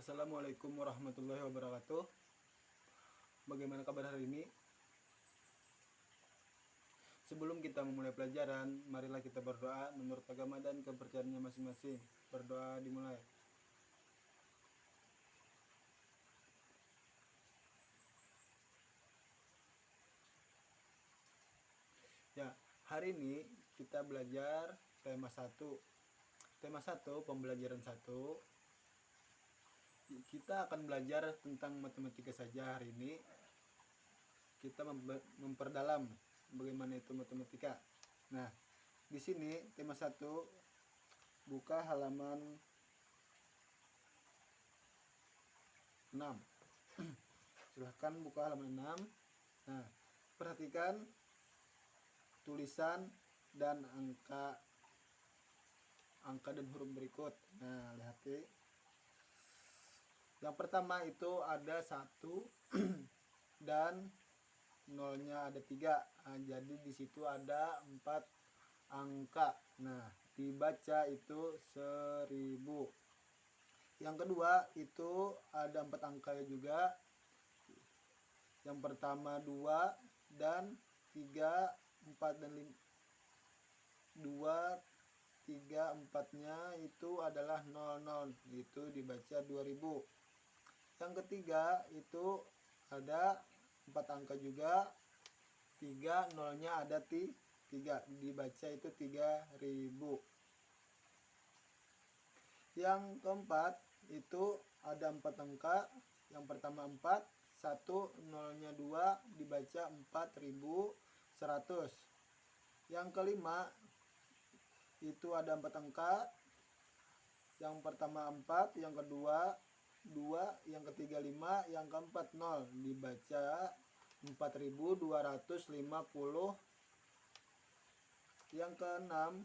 Assalamualaikum warahmatullahi wabarakatuh. Bagaimana kabar hari ini? Sebelum kita memulai pelajaran, marilah kita berdoa menurut agama dan kepercayaannya masing-masing. Berdoa dimulai. Ya, hari ini kita belajar tema 1. Tema 1, pembelajaran 1. Kita akan belajar tentang matematika saja hari ini. Kita memperdalam bagaimana itu matematika. Nah, di sini tema 1, buka halaman 6. Silahkan buka halaman 6. Nah, perhatikan tulisan dan angka dan huruf berikut. Nah, lihat. Yang pertama itu ada 1 dan nolnya ada 3. Nah, jadi di situ ada 4 angka. Nah, dibaca itu 1000. Yang kedua itu ada 4 angka juga. Yang pertama 2 dan 3, 4 dan 5. 2, 3, 4-nya itu adalah 00. Itu dibaca 2000. Yang ketiga itu ada 4 angka juga. 3, nolnya ada 3. Dibaca itu 3000. Yang keempat itu ada 4 angka. Yang pertama 4, 1, nolnya 2, dibaca 4100. Yang kelima itu ada 4 angka. Yang pertama 4, yang kedua 2, yang ketiga 5, yang keempat 0, dibaca 4250. Yang keenam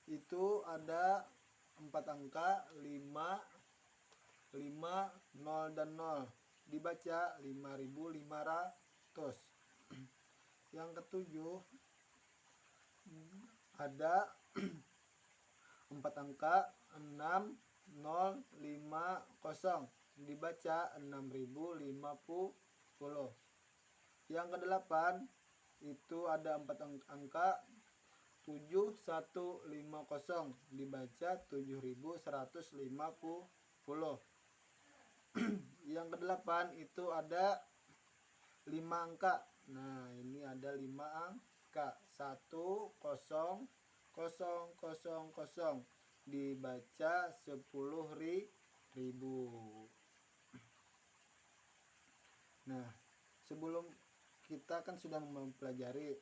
itu ada 4 angka, 5, 0 dan 0, dibaca 5500. Yang ketujuh ada 4 angka, 6, 0, 5, 0, dibaca 6050. Yang kedelapan itu ada 4 angka, 7150, dibaca 7150. Yang kedelapan itu ada 5 angka. Nah, ini ada 5 angka, 100000, dibaca 10.000. Nah, sebelum kita kan sudah mempelajari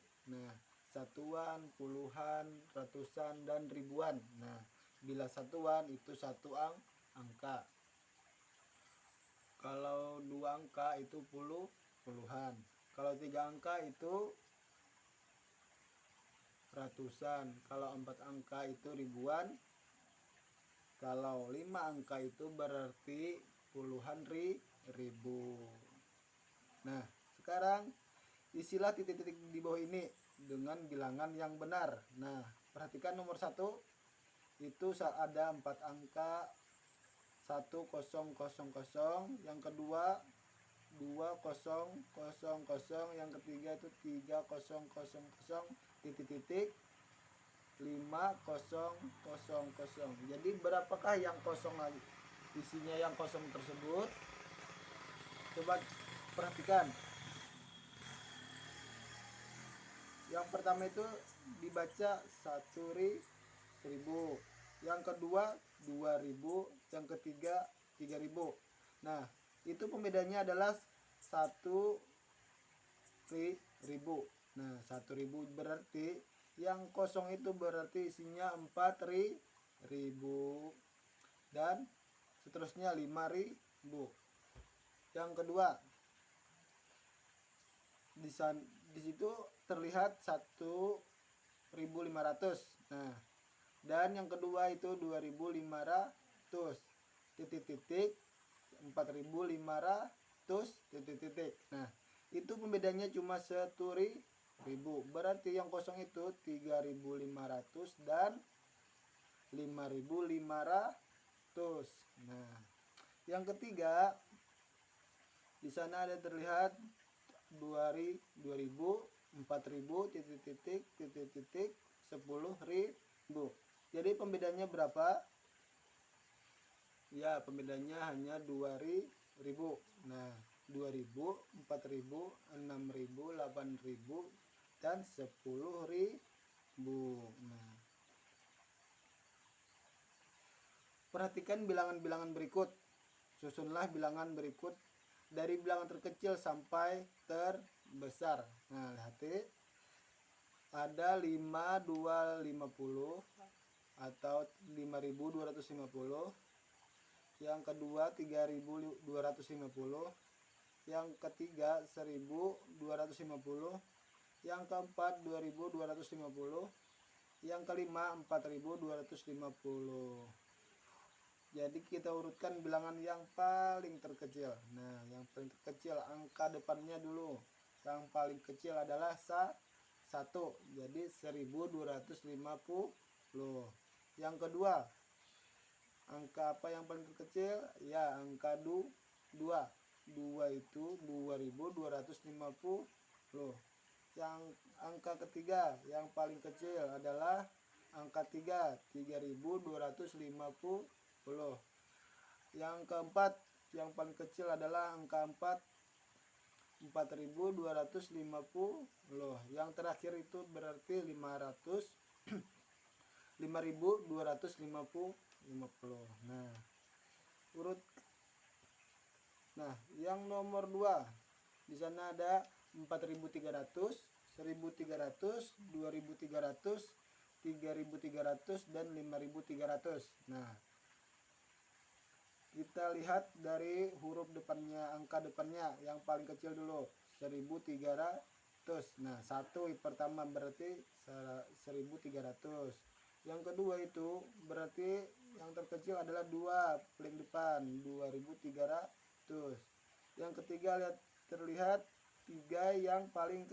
satuan, puluhan, ratusan, dan ribuan. Nah, bila satuan itu 1 angka. Kalau 2 angka itu puluhan. Kalau 3 angka itu ratusan. Kalau 4 angka itu ribuan. Kalau 5 angka itu berarti puluhan ribu. Nah, sekarang isilah titik-titik di bawah ini dengan bilangan yang benar. Nah, perhatikan nomor 1 itu ada 4 angka, 1000. Yang kedua 2000. Yang ketiga itu 3000, titik-titik 5000. Jadi berapakah yang kosong lagi? Isinya yang kosong tersebut. Coba perhatikan. Yang pertama itu dibaca 1000. Yang kedua 2000. Yang ketiga 3000. Nah, itu pembedanya adalah 1000. Nah, 1000 berarti yang kosong itu berarti isinya 4000 dan seterusnya 5000. Yang kedua, di situ terlihat 1500. Nah, dan yang kedua itu 2500, titik-titik 4500, titik-titik. Nah, itu pembedanya cuma 1000. Berarti yang kosong itu 3500 dan 5500. Nah, yang ketiga di sana ada terlihat 2000, 4000, titik-titik, titik-titik, 10.000. Jadi pembedanya berapa? Ya, pembedanya hanya 2000. Nah, 2000, 4000, 6000, 8000 dan 10.000. Nah, perhatikan bilangan-bilangan berikut. Susunlah bilangan berikut dari bilangan terkecil sampai terbesar. Nah, lihat ada 5250 atau 5250. Yang kedua 3250, yang ketiga 1250, yang keempat 2250, yang kelima 4250. Jadi kita urutkan bilangan yang paling terkecil. Nah, yang paling terkecil angka depannya dulu. Yang paling kecil adalah 1. Jadi 1250. Yang kedua, angka apa yang paling terkecil? Ya, angka 2. 2 itu 2250. Yang angka ketiga yang paling kecil adalah angka 3, 3250. Yang keempat yang paling kecil adalah angka 4, 4250. Yang terakhir itu berarti 5250. Nah, urut. Nah, yang nomor 2 di sana ada 4300, 1300, 2300, 3300 dan 5300. Nah, kita lihat dari huruf depannya, angka depannya yang paling kecil dulu, 1300. Nah, 1 pertama berarti 1300. Yang kedua itu berarti yang terkecil adalah 2 paling depan, 2300. Yang ketiga terlihat 3 yang paling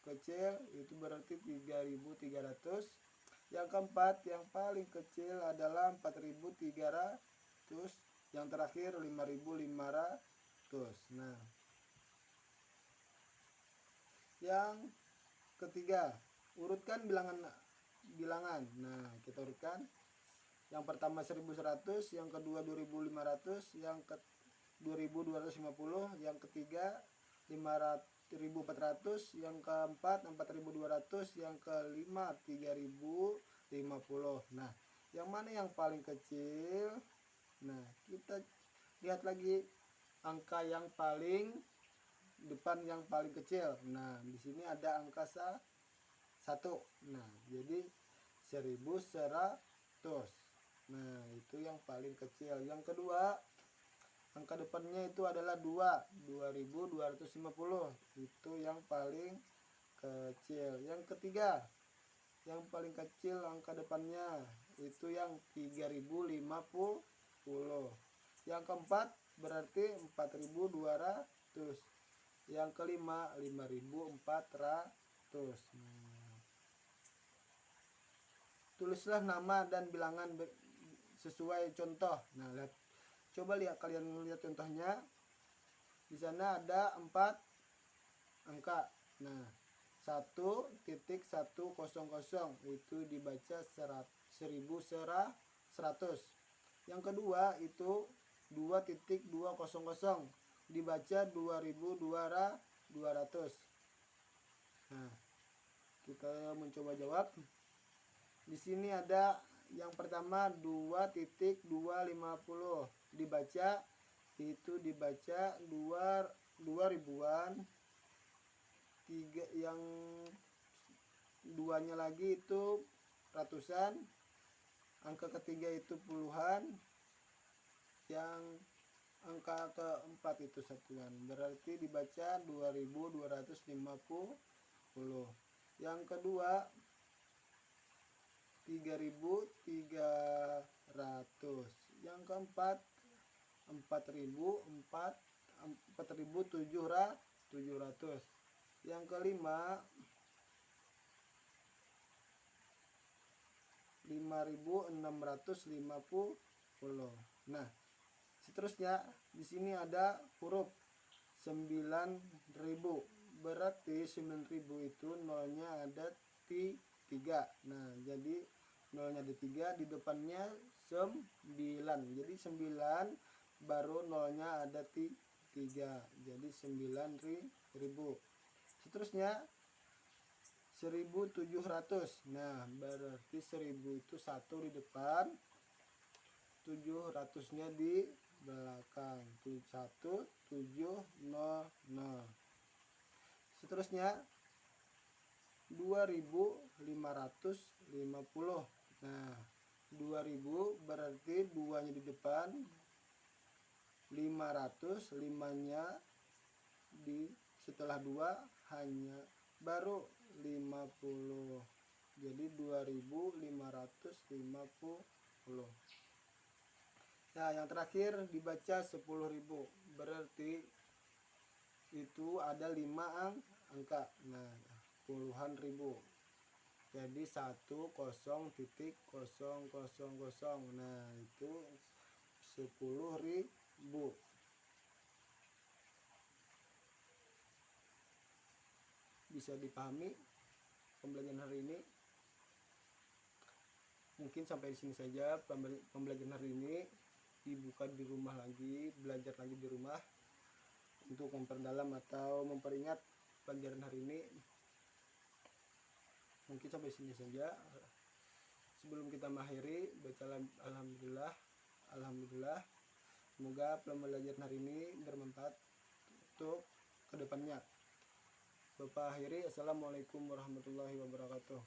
kecil itu berarti 3300. Yang keempat yang paling kecil adalah 4300. Yang terakhir 5500. Nah, yang ketiga urutkan bilangan. Nah, kita urutkan. Yang pertama 1100, yang kedua 2500, yang ke 2250, yang ketiga 5400, yang keempat 4200, yang kelima 3050. Nah, yang mana yang paling kecil? Nah, kita lihat lagi angka yang paling depan yang paling kecil. Nah, di sini ada angka 1. Nah, jadi 1100. Nah, itu yang paling kecil. Yang kedua, angka depannya itu adalah 2, 2250. Itu yang paling kecil. Yang ketiga, yang paling kecil angka depannya itu yang 3050. Yang keempat berarti 4200. Yang kelima 5400. Tulislah nama dan bilangan sesuai contoh. Nah, coba kalian lihat contohnya. Di sana ada 4 angka. Nah, 1.100 itu dibaca 1100. Yang kedua itu 2.200 dibaca 2200. Nah, kita mencoba jawab. Di sini ada yang pertama 2.250 dibaca 2 ribuan. Yang duanya lagi itu ratusan. Angka ketiga itu puluhan. Yang angka keempat itu satuan, berarti dibaca 2250. Yang kedua 3300. Yang keempat 4700. Yang kelima 5650. Nah, seterusnya di sini ada huruf 9.000. Berarti 9.000 itu nolnya ada 3. Nah, jadi nolnya ada 3, di depannya 9. Jadi 9 baru nolnya ada 3. Jadi 9.000. Seterusnya 1.700. Nah, berarti 1000 itu 1 di depan, 700-nya di belakang. 1700. Seterusnya 2.550. Nah, 2.000 berarti 2-nya di depan, 500, 5-nya di setelah 2 hanya baru 50. Jadi 2.550. Nah, yang terakhir dibaca 10.000. Berarti itu ada 5 angka. Nah, puluhan ribu. Jadi 10.000. Nah, itu 10.000. Bisa dipahami pembelajaran hari ini? Mungkin sampai di sini saja pembelajaran hari ini. Dibuka di rumah lagi, belajar lagi di rumah untuk memperdalam atau memperingat pelajaran hari ini. Mungkin sampai sini saja. Sebelum kita mengakhiri, baca alhamdulillah. Semoga pembelajaran hari ini bermanfaat untuk kedepannya. Bapak akhiri, assalamualaikum warahmatullahi wabarakatuh.